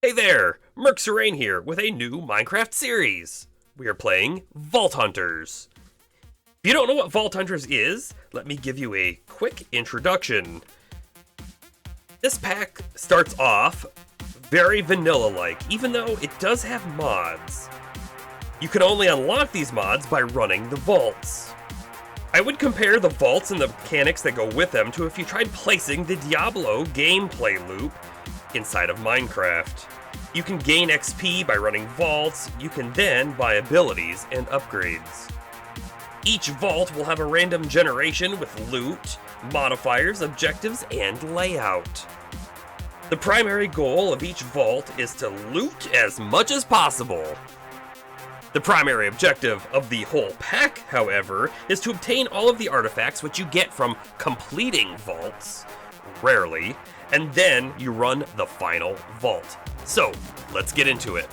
Hey there, Merc here with a new Minecraft series. We are playing Vault Hunters. If you don't know what Vault Hunters is, let me give you a quick introduction. This pack starts off very vanilla-like, even though it does have mods. You can only unlock these mods by running the vaults. I would compare the vaults and the mechanics that go with them to if you tried placing the Diablo gameplay loop inside of Minecraft. You can gain XP by running vaults, you can then buy abilities and upgrades. Each vault will have a random generation with loot, modifiers, objectives, and layout. The primary goal of each vault is to loot as much as possible. The primary objective of the whole pack, however, is to obtain all of the artifacts which you get from completing vaults, rarely, and then you run the final vault. So, let's get into it.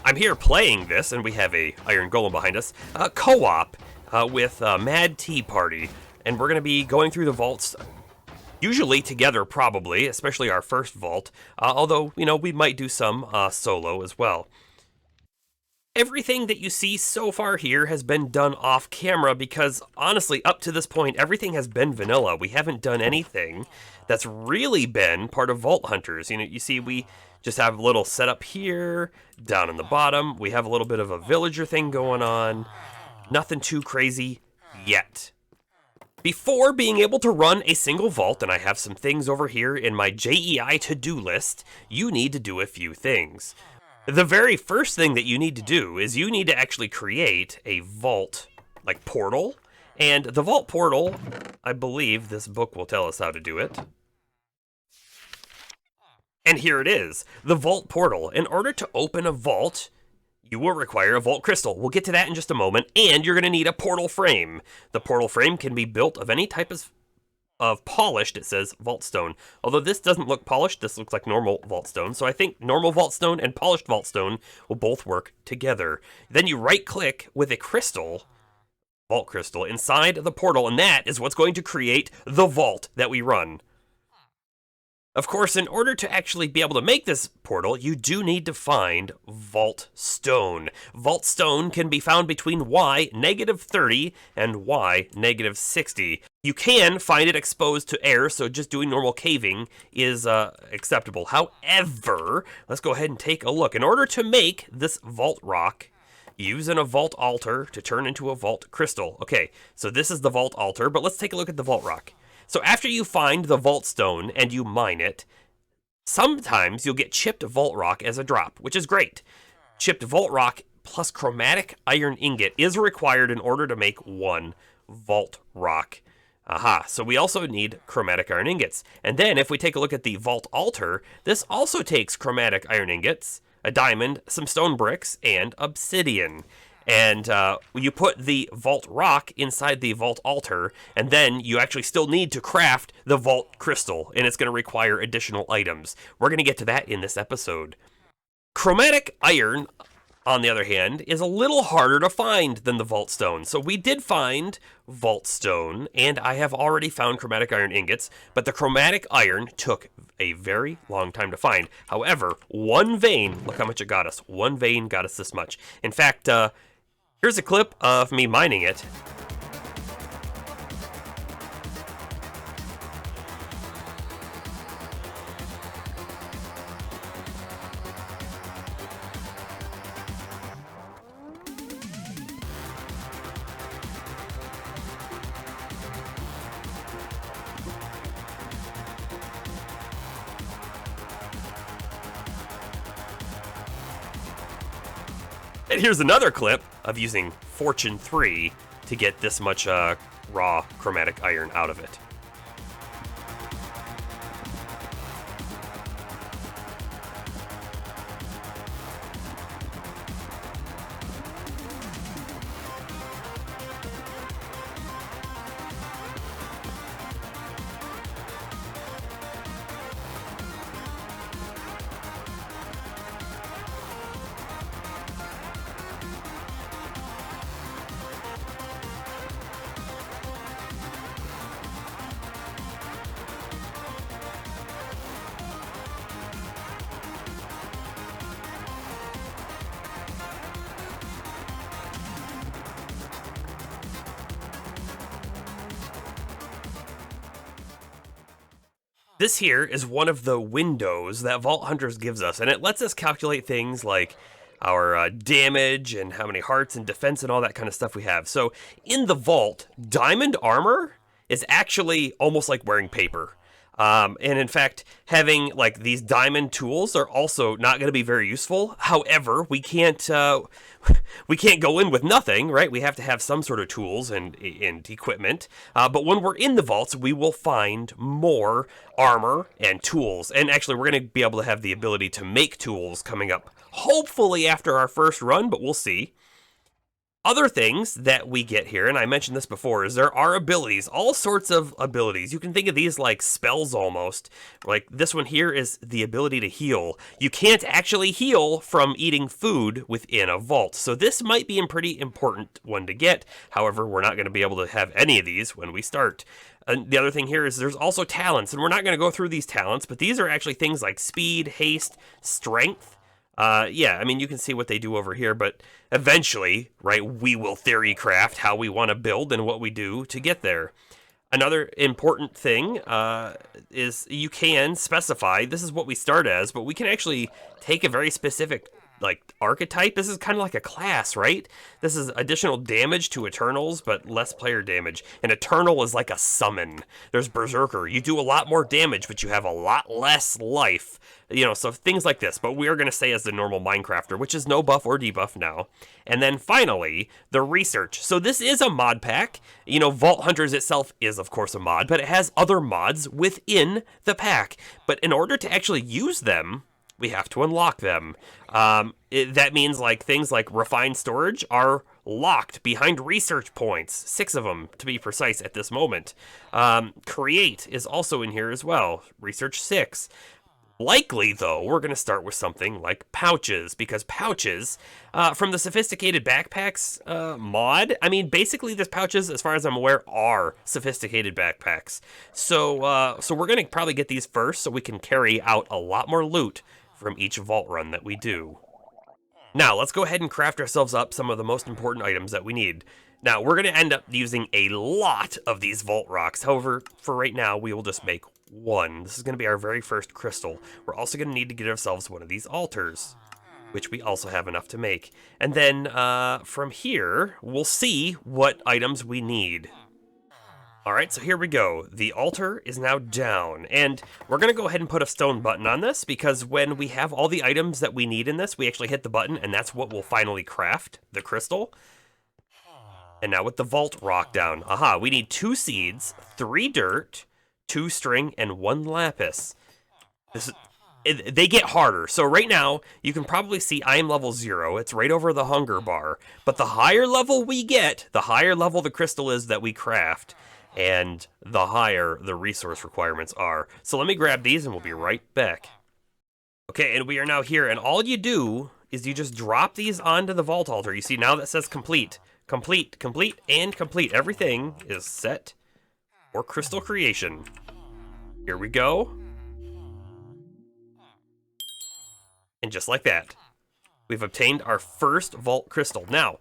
I'm here playing this, and we have a Iron Golem behind us, co-op with Mad Tea Party, and we're going to be going through the vaults, usually together probably, especially our first vault, although, we might do some solo as well. Everything that you see so far here has been done off camera because, honestly, up to this point, everything has been vanilla. We haven't done anything that's really been part of Vault Hunters. You see, we just have a little setup here, down in the bottom. We have a little bit of a villager thing going on. Nothing too crazy yet. Before being able to run a single vault, and I have some things over here in my JEI to-do list, you need to do a few things. The very first thing that you need to do is you need to actually create a vault, like portal, and the vault portal, I believe this book will tell us how to do it. And here it is, the vault portal. In order to open a vault, you will require a vault crystal. We'll get to that in just a moment, and you're going to need a portal frame. The portal frame can be built of any type of polished, it says vault stone. Although this doesn't look polished, this looks like normal vault stone. So I think normal vault stone and polished vault stone will both work together. Then you right click with a crystal, vault crystal, inside the portal, and that is what's going to create the vault that we run. Of course, in order to actually be able to make this portal, you do need to find Vault Stone. Vault Stone can be found between Y -30 and Y -60. You can find it exposed to air, so just doing normal caving is acceptable. However, let's go ahead and take a look. In order to make this vault rock, using a vault altar to turn into a vault crystal. Okay, so this is the vault altar, but let's take a look at the vault rock. So after you find the vault stone and you mine it, sometimes you'll get chipped vault rock as a drop, which is great. Chipped vault rock plus chromatic iron ingot is required in order to make one vault rock. Aha, so we also need chromatic iron ingots. And then if we take a look at the vault altar, this also takes chromatic iron ingots, a diamond, some stone bricks, and obsidian. And you put the vault rock inside the vault altar, and then you actually still need to craft the vault crystal, and it's going to require additional items. We're going to get to that in this episode. Chromatic iron, on the other hand, is a little harder to find than the vault stone. So we did find vault stone, and I have already found chromatic iron ingots, but the chromatic iron took a very long time to find. However, one vein, look how much it got us. One vein got us this much. In fact, here's a clip of me mining it. And here's another clip of using Fortune 3 to get this much raw chromatic iron out of it. this here is one of the windows that Vault Hunters gives us, and it lets us calculate things like our damage and how many hearts and defense and all that kind of stuff we have. So in the vault, diamond armor is actually almost like wearing paper. And in fact, having like these diamond tools are also not going to be very useful. However, we can't go in with nothing, right? We have to have some sort of tools and equipment. But when we're in the vaults, we will find more armor and tools. And actually, we're going to be able to have the ability to make tools coming up, hopefully after our first run, but we'll see. Other things that we get here, and I mentioned this before, is there are abilities, all sorts of abilities. You can think of these like spells almost. Like this one here is the ability to heal. You can't actually heal from eating food within a vault, so this might be a pretty important one to get. However, we're not going to be able to have any of these when we start. And the other thing here is there's also talents, and we're not going to go through these talents, but these are actually things like speed, haste, strength. Yeah, I mean, you can see what they do over here, but eventually, right, we will theory craft how we want to build and what we do to get there. Another important thing is you can specify, this is what we start as, but we can actually take a very specific like archetype. This is kind of like a class, right? This is additional damage to Eternals, but less player damage. An Eternal is like a summon. There's Berserker. You do a lot more damage, but you have a lot less life. You know, so things like this. But we are going to stay as the normal Minecrafter, which is no buff or debuff now. And then finally, the research. So this is a mod pack. You know, Vault Hunters itself is, of course, a mod, but it has other mods within the pack. But in order to actually use them, we have to unlock them. That means like things like refined storage are locked behind research points, 6 of them to be precise at this moment. Create is also in here as well, research 6. Likely, though, we're going to start with something like pouches, because pouches, from the Sophisticated Backpacks mod, I mean, basically, these pouches, as far as I'm aware, are sophisticated backpacks. So we're going to probably get these first so we can carry out a lot more loot from each vault run that we do. Now, let's go ahead and craft ourselves up some of the most important items that we need. Now, we're going to end up using a lot of these vault rocks. However, for right now, we will just make one. This is going to be our very first crystal. We're also going to need to get ourselves one of these altars, which we also have enough to make. And then from here, we'll see what items we need. All right, so here we go. The altar is now down, and we're going to go ahead and put a stone button on this, because when we have all the items that we need in this, we actually hit the button, and that's what will finally craft the crystal. And now with the vault rock down, aha, we need 2 seeds, 3 dirt, 2 string, and 1 lapis. They get harder. So right now, you can probably see I am level 0. It's right over the hunger bar. But the higher level we get, the higher level the crystal is that we craft, and the higher the resource requirements are. So let me grab these and we'll be right back. Okay, and we are now here, and all you do is you just drop these onto the vault altar. You see now that says complete. Complete, complete, and complete. Everything is set for crystal creation. Here we go. And just like that, we've obtained our first vault crystal. Now,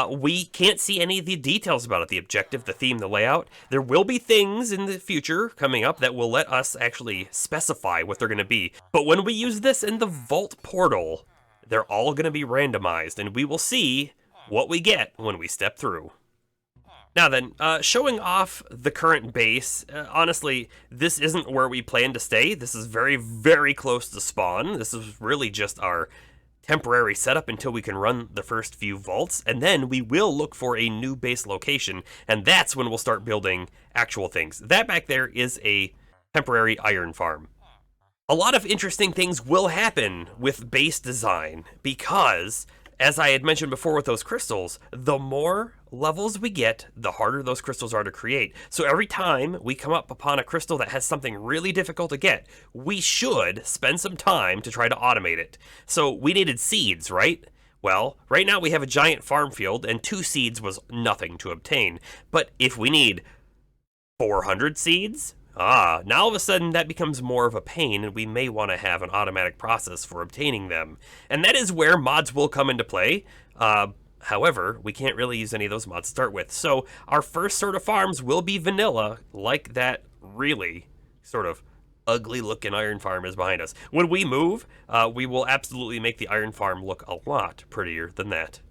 we can't see any of the details about it, the objective, the theme, the layout. There will be things in the future coming up that will let us actually specify what they're going to be. But when we use this in the vault portal, they're all going to be randomized, and we will see what we get when we step through. Now then, showing off the current base, honestly, this isn't where we plan to stay. This is very, very close to spawn. This is really just our temporary setup until we can run the first few vaults, and then we will look for a new base location, and that's when we'll start building actual things. That back there is a temporary iron farm. A lot of interesting things will happen with base design, because as I had mentioned before with those crystals, the more levels we get, the harder those crystals are to create. So every time we come up upon a crystal that has something really difficult to get, we should spend some time to try to automate it. So we needed seeds, right? Well, right now we have a giant farm field, and 2 seeds was nothing to obtain. But if we need 400 seeds, now all of a sudden that becomes more of a pain, and we may want to have an automatic process for obtaining them. And that is where mods will come into play. However, we can't really use any of those mods to start with. So our first sort of farms will be vanilla, like that really sort of ugly looking iron farm is behind us. When we move, we will absolutely make the iron farm look a lot prettier than that.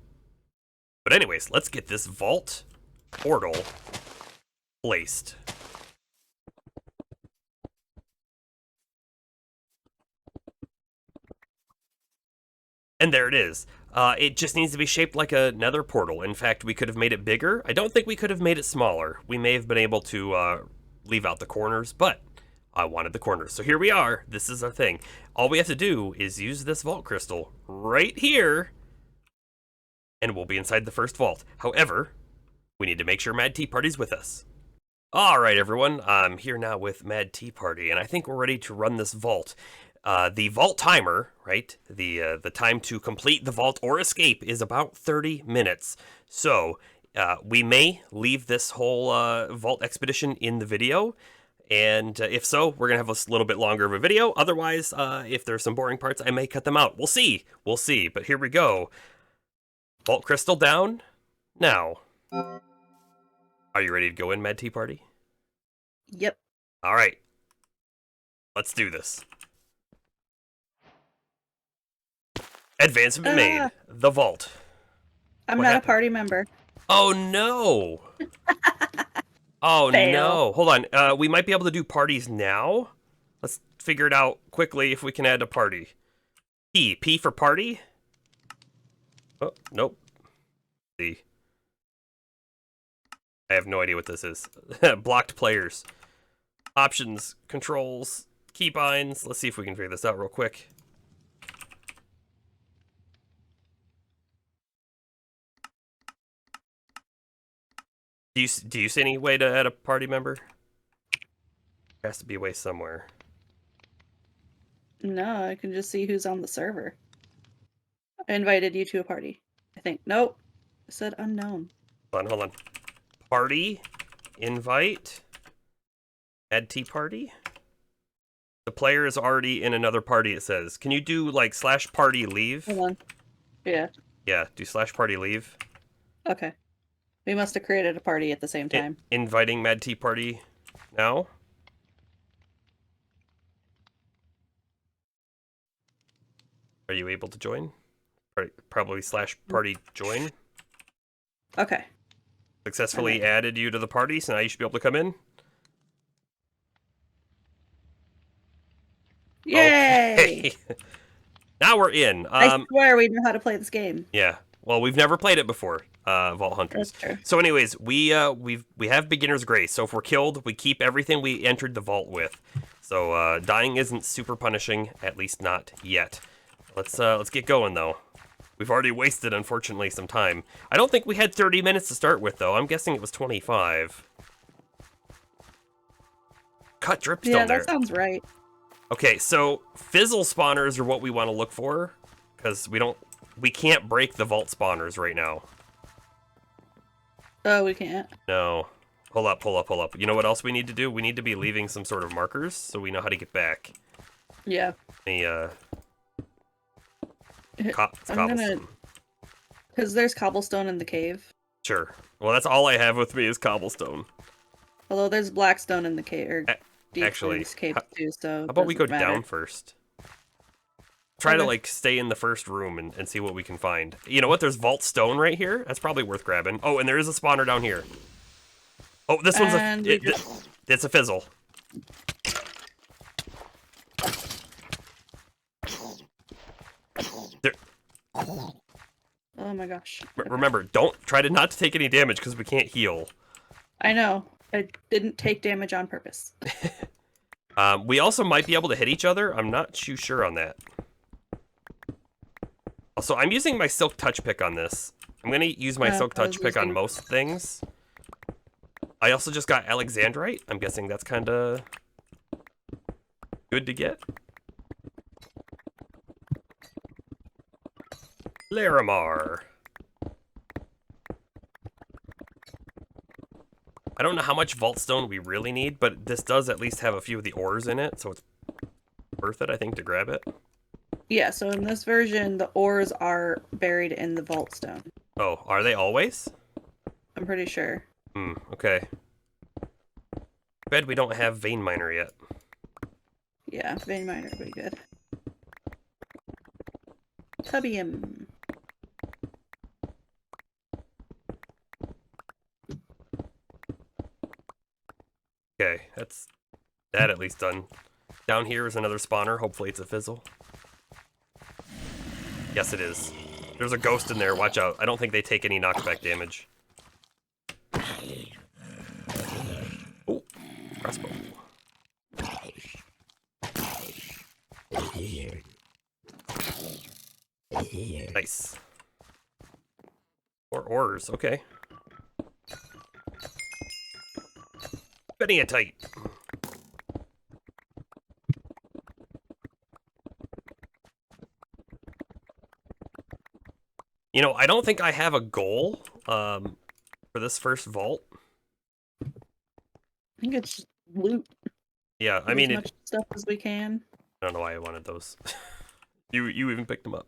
But anyways, let's get this vault portal placed. And there it is. It just needs to be shaped like a nether portal. In fact, we could have made it bigger. I don't think we could have made it smaller. We may have been able to leave out the corners, but I wanted the corners. So here we are. This is our thing. All we have to do is use this vault crystal right here, and we'll be inside the first vault. However, we need to make sure Mad Tea Party's with us. All right, everyone. I'm here now with Mad Tea Party, and I think we're ready to run this vault. The vault timer, right? The time to complete the vault or escape is about 30 minutes. So we may leave this whole vault expedition in the video. And if so, we're going to have a little bit longer of a video. Otherwise, if there's some boring parts, I may cut them out. We'll see. We'll see. But here we go. Vault crystal down. Now. Are you ready to go in, Mad Tea Party? Yep. All right. Let's do this. Advancement made. The vault. I'm not a party member. Oh, no. Oh, Fail. no. Hold on. We might be able to do parties now. Let's figure it out quickly if we can add a party. P. P for party? Oh, nope. C. I have no idea what this is. Blocked players. Options, controls, keybinds. Let's see if we can figure this out real quick. Do you see any way to add a party member? There has to be a way somewhere. No, I can just see who's on the server. I invited you to a party. I think. Nope. I said unknown. Hold on. Party. Invite. Add tea party. The player is already in another party, it says. Can you do, like, /party leave? Hold on. Yeah. Yeah, do /party leave. Okay. We must have created a party at the same time. Inviting Mad Tea Party now. Are you able to join? Probably /party join. Okay. Successfully added you to the party, so now you should be able to come in. Yay! Okay. Now we're in. I swear we know how to play this game. Yeah. Well, we've never played it before, Vault Hunters. That's true. So anyways, we have beginner's grace. So if we're killed, we keep everything we entered the vault with. So dying isn't super punishing, at least not yet. Let's get going though. We've already wasted, unfortunately, some time. I don't think we had 30 minutes to start with though. I'm guessing it was 25. Cut dripstone there. Yeah, that sounds right. Okay, so fizzle spawners are what we want to look for, because we can't break the vault spawners right now. Oh, we can't. No. Pull up. You know what else we need to do? We need to be leaving some sort of markers so we know how to get back. Yeah. Cobblestone. Because there's cobblestone in the cave. Sure. Well, that's all I have with me is cobblestone. Although there's blackstone in the cave, or deep actually, cave too, so how about we go doesn't matter. down first? Try to, like, stay in the first room and see what we can find. You know what? There's vault stone right here. That's probably worth grabbing. Oh, and there is a spawner down here. Oh, this one's it's a fizzle. There. Oh my gosh. Remember, don't try to not to take any damage because we can't heal. I know. I didn't take damage on purpose. We also might be able to hit each other. I'm not too sure on that. Also, I'm using my silk touch pick on this. I'm going to use my silk touch pick on most things. I also just got Alexandrite. I'm guessing that's kind of good to get. Larimar. I don't know how much vault stone we really need, but this does at least have a few of the ores in it, so it's worth it, I think, to grab it. Yeah, so in this version, the ores are buried in the vault stone. Oh, are they always? I'm pretty sure. Okay. Bet we don't have vein miner yet. Yeah, vein miner would be good. Tubium. Okay, that's that at least done. Down here is another spawner. Hopefully it's a fizzle. Yes, it is. There's a ghost in there. Watch out. I don't think they take any knockback damage. Oh, crossbow. Nice. Or ores, okay. Beniatite. You know, I don't think I have a goal for this first vault. I think it's loot. Yeah, I Get mean, as much stuff as we can. I don't know why I wanted those. You even picked them up.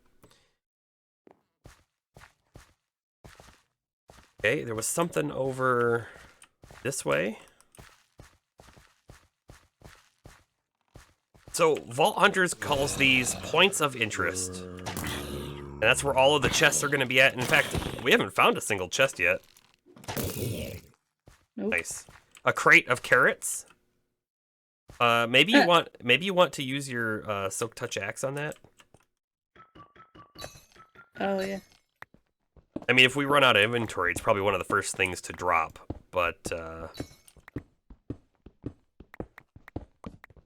Okay, there was something over this way. So, Vault Hunters calls these points of interest. And that's where all of the chests are going to be at. In fact, we haven't found a single chest yet. Nope. Nice. A crate of carrots. Maybe you want to use your Silk Touch axe on that. Oh yeah. I mean, if we run out of inventory, it's probably one of the first things to drop. But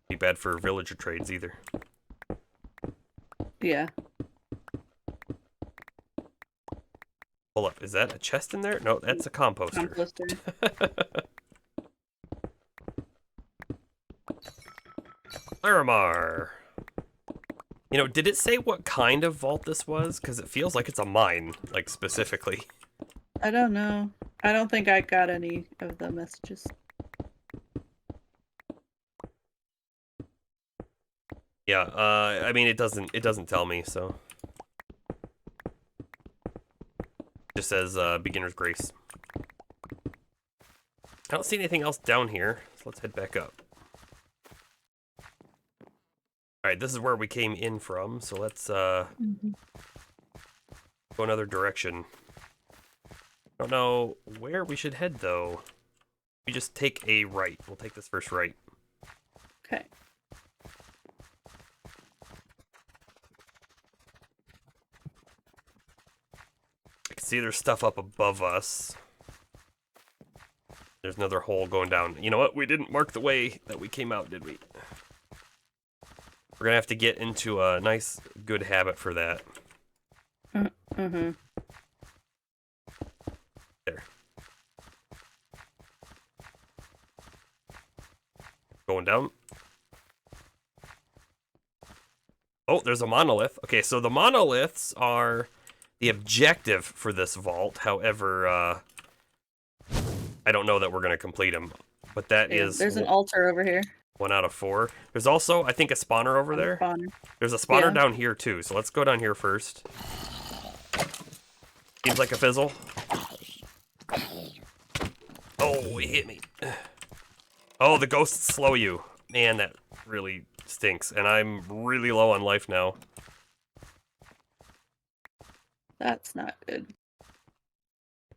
be bad for villager trades either. Yeah. Hold up, is that a chest in there? No, that's a composter. Larimar. You know, did it say what kind of vault this was? Because it feels like it's a mine, like, specifically. I don't know. I don't think I got any of the messages. Yeah, I mean, it doesn't tell me, so. It just says, beginner's grace. I don't see anything else down here, so let's head back up. Alright, this is where we came in from, so let's, go another direction. I don't know where we should head, though. We just take a right. We'll take this first right. Okay. I can see there's stuff up above us. There's another hole going down. You know what? We didn't mark the way that we came out, did we? We're gonna have to get into a nice, good habit for that. Mm-hmm. There. Going down. Oh, there's a monolith. Okay, so the monoliths are the objective for this vault. However, I don't know that we're going to complete them. But that is... There's an altar over here. 1 out of 4. There's also, I think, a spawner over there. Spawner. There's a spawner down here, too. So let's go down here first. Seems like a fizzle. Oh, he hit me. Oh, the ghosts slow you. Man, that really stinks. And I'm really low on life now. That's not good.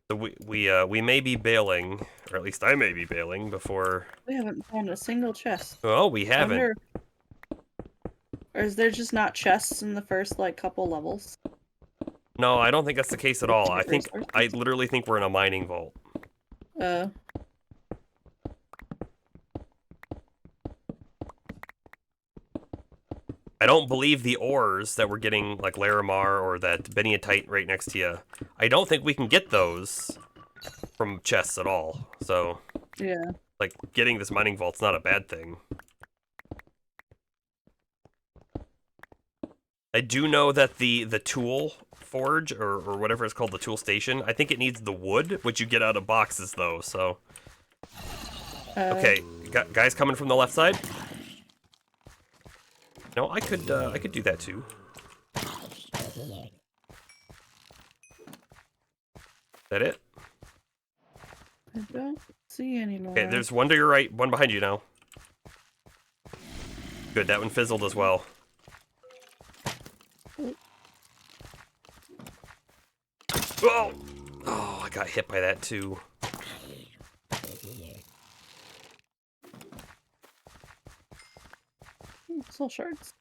So we may be bailing, or at least I may be bailing before. We haven't found a single chest. Oh, we haven't. Or is there just not chests in the first like couple levels? No, I don't think that's the case at all. I literally think we're in a mining vault. I don't believe the ores that we're getting, like Larimar or that Beniatite right next to you, I don't think we can get those from chests at all. So, yeah, like, getting this mining vault's not a bad thing. I do know that the tool forge, or whatever it's called, the tool station, I think it needs the wood, which you get out of boxes, though, so... Okay, guys coming from the left side? No, I could do that too. Is that it? I don't see any more. Okay, there's one to your right, one behind you now. Good, that one fizzled as well. Oh! Oh, I got hit by that too. Soul shards.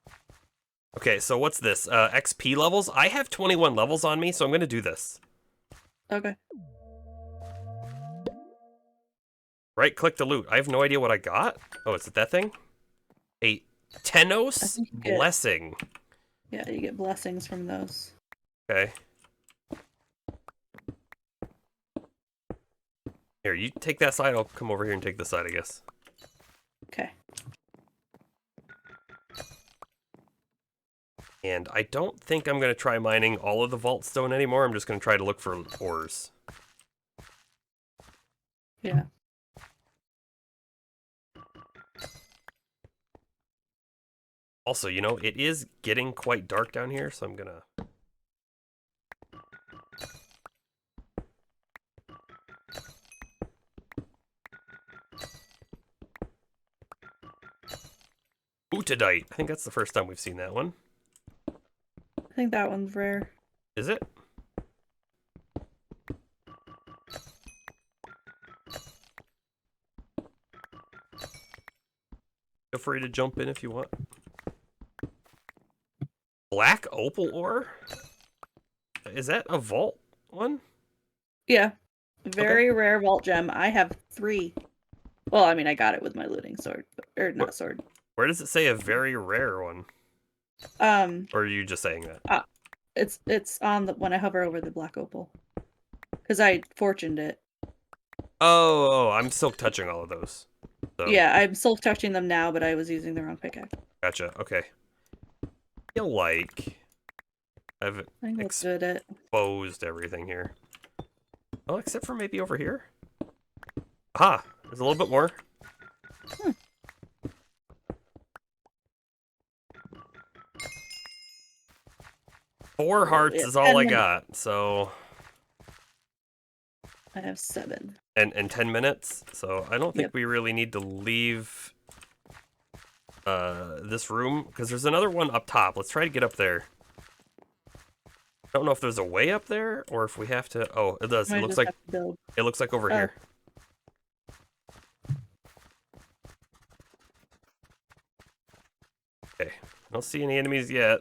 Okay, so what's this? XP levels? I have 21 levels on me, so I'm gonna do this. Okay. Right-click to loot. I have no idea what I got. Oh, is it that thing? A Tenos Blessing. Yeah, you get blessings from those. Okay. Here, you take that side, I'll come over here and take this side, I guess. Okay. And I don't think I'm going to try mining all of the vault stone anymore. I'm just going to try to look for ores. Yeah. Also, you know, it is getting quite dark down here, so I'm going to... Utadite. I think that's the first time we've seen that one. I think that one's rare. Is it? Feel free to jump in if you want. Black opal ore? Is that a vault one? Yeah. Very rare vault gem. I have 3. Well, I mean, I got it with my looting sword. Or not sword. Where does it say a very rare one? Or are you just saying that? It's on the when I hover over the black opal. Because I fortuned it. Oh, I'm still touching all of those. So. Yeah, I'm still touching them now, but I was using the wrong pickaxe. Gotcha, okay. I feel like I've exposed everything here. Well, except for maybe over here. Aha! There's a little bit more. 4 hearts is all I got, so... I have 7. And 10 minutes, so I don't think we really need to leave this room, because there's another one up top. Let's try to get up there. I don't know if there's a way up there, or if we have to... Oh, it does. It looks like over here. Okay, I don't see any enemies yet.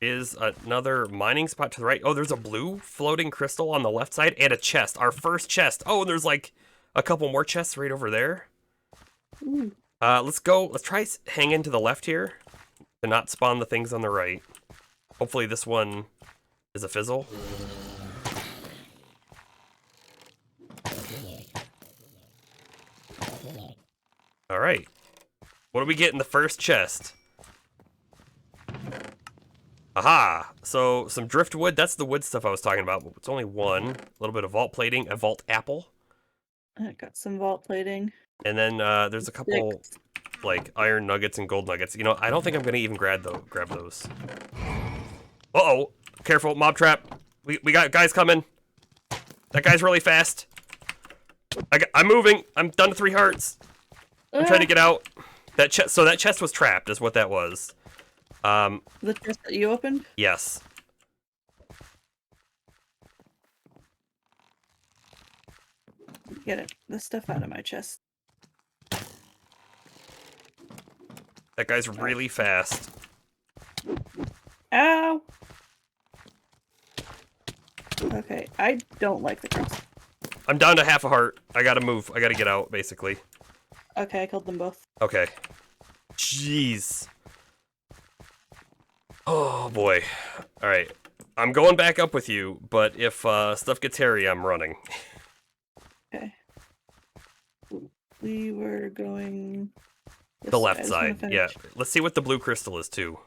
Is another mining spot to the right. Oh, there's a blue floating crystal on the left side and a chest. Our first chest. Oh, and there's like a couple more chests right over there. Let's go. Let's try hang into the left here to not spawn the things on the right. Hopefully this one is a fizzle. All right. What do we get in the first chest? Aha! So, some driftwood. That's the wood stuff I was talking about. It's only 1. A little bit of vault plating. A vault apple. I got some vault plating. And then there's a couple, like, iron nuggets and gold nuggets. You know, I don't think I'm going to even grab those. Uh-oh! Careful, mob trap. We got guys coming. That guy's really fast. I'm moving. I'm down to 3 hearts. I'm trying to get out. So that chest was trapped, is what that was. The chest that you opened? Yes. Get the stuff out of my chest. That guy's really fast. Ow! Okay, I don't like the cross. I'm down to half a heart. I gotta move. I gotta get out, basically. Okay, I killed them both. Okay. Jeez. Oh, boy. Alright. I'm going back up with you, but if stuff gets hairy, I'm running. Okay. We were going... The left side, yeah. Let's see what the blue crystal is, too.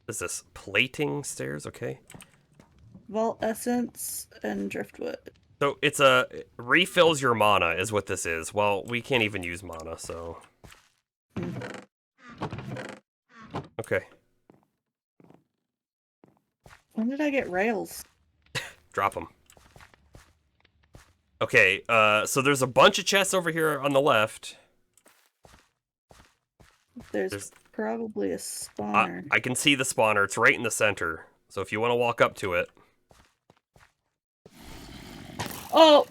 What is this? Plating stairs? Okay. Vault essence and driftwood. So it's refills your mana is what this is. Well, we can't even use mana, so... Okay. When did I get rails? Drop them. Okay, so there's a bunch of chests over here on the left. There's probably a spawner. I can see the spawner. It's right in the center. So if you want to walk up to it. Oh!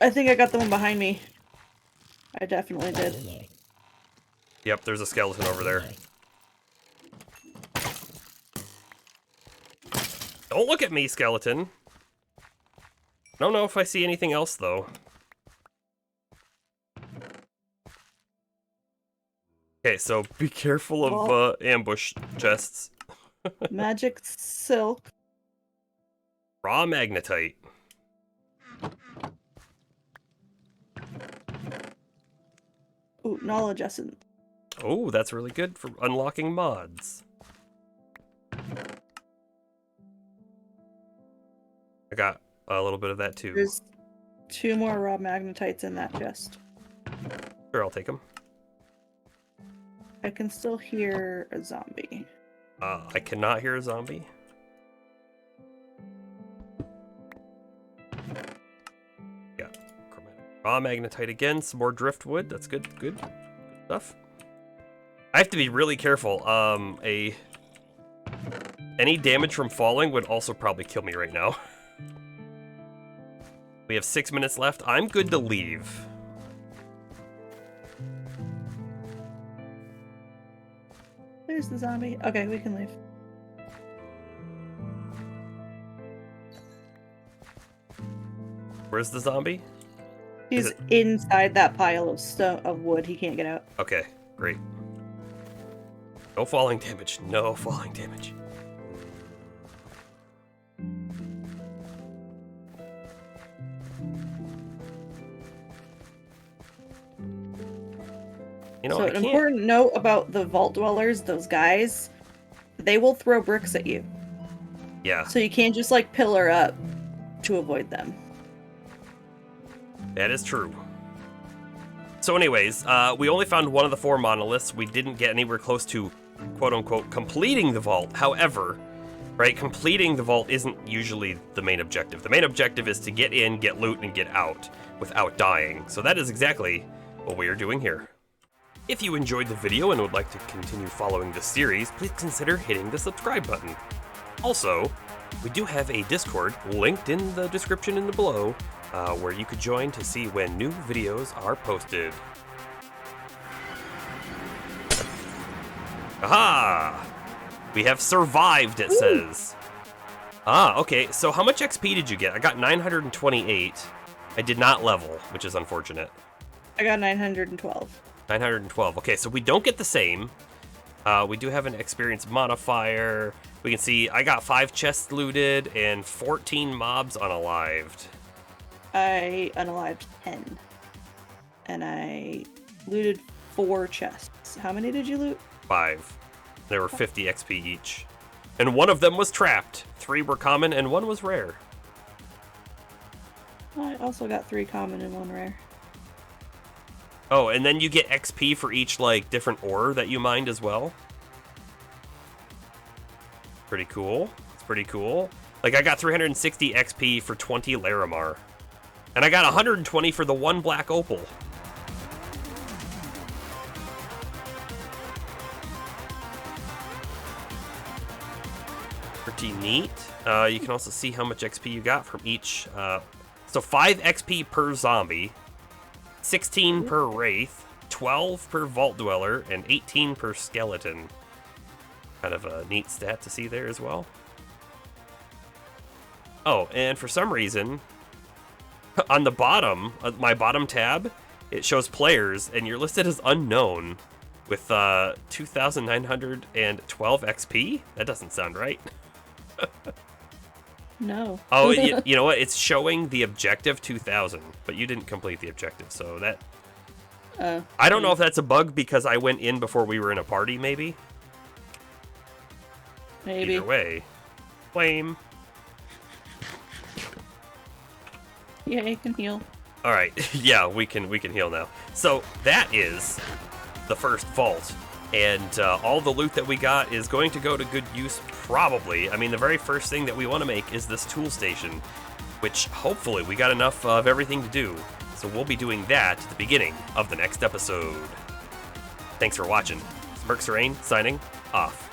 I think I got the one behind me. I definitely did. Yep, there's a skeleton over there. Don't look at me, skeleton. I don't know if I see anything else, though. Okay, so be careful of ambush chests. Magic silk. Raw magnetite. Ooh, knowledge essence. Oh, that's really good for unlocking mods. I got a little bit of that too. There's 2 more raw magnetites in that chest. Sure, I'll take them. I can still hear a zombie. I cannot hear a zombie. Yeah, raw magnetite again. Some more driftwood. That's good. Good stuff. I have to be really careful. Any damage from falling would also probably kill me right now. We have 6 minutes left. I'm good to leave. There's the zombie. Okay, we can leave. Where's the zombie? He's inside that pile of wood. He can't get out. Okay, great. No falling damage. No falling damage. You know, so an important note about the vault dwellers, those guys, they will throw bricks at you. Yeah. So you can't just like pillar up to avoid them. That is true. So anyways, we only found one of the 4 monoliths. We didn't get anywhere close to, quote-unquote, completing the vault. However, right, completing the vault isn't usually the main objective. The main objective is to get in, get loot, and get out without dying. So that is exactly what we are doing here. If you enjoyed the video and would like to continue following this series, please consider hitting the subscribe button. Also, we do have a Discord linked in the description in the below, where you could join to see when new videos are posted. Aha! We have survived, it says. Ah, okay, so how much XP did you get? I got 928. I did not level, which is unfortunate. I got 912. 912. Okay, so we don't get the same. We do have an experience modifier. We can see I got 5 chests looted and 14 mobs unalived. I unalived 10. And I looted 4 chests. How many did you loot? 5. There were 50 XP each. And one of them was trapped. 3 were common and 1 was rare. I also got 3 common and 1 rare. Oh, and then you get XP for each, like, different ore that you mined as well. Pretty cool. It's pretty cool. Like, I got 360 XP for 20 Larimar. And I got 120 for the 1 black opal. Pretty neat. You can also see how much XP you got from each. So 5 XP per zombie. 16 per wraith, 12 per vault dweller, and 18 per skeleton. Kind of a neat stat to see there as well. Oh, and for some reason, on the bottom, my bottom tab, it shows players, and you're listed as unknown with 2,912 XP? That doesn't sound right. No. Oh, you know what? It's showing the objective 2,000, but you didn't complete the objective, so that... I don't know if that's a bug because I went in before we were in a party, maybe? Maybe. Either way. Flame. Yeah, you can heal. Alright, yeah, we can heal now. So, that is the first vault. And all the loot that we got is going to go to good use, probably. I mean, the very first thing that we want to make is this tool station. which hopefully we got enough of everything to do. So we'll be doing that at the beginning of the next episode. Thanks for watching. Smirk Serene signing off.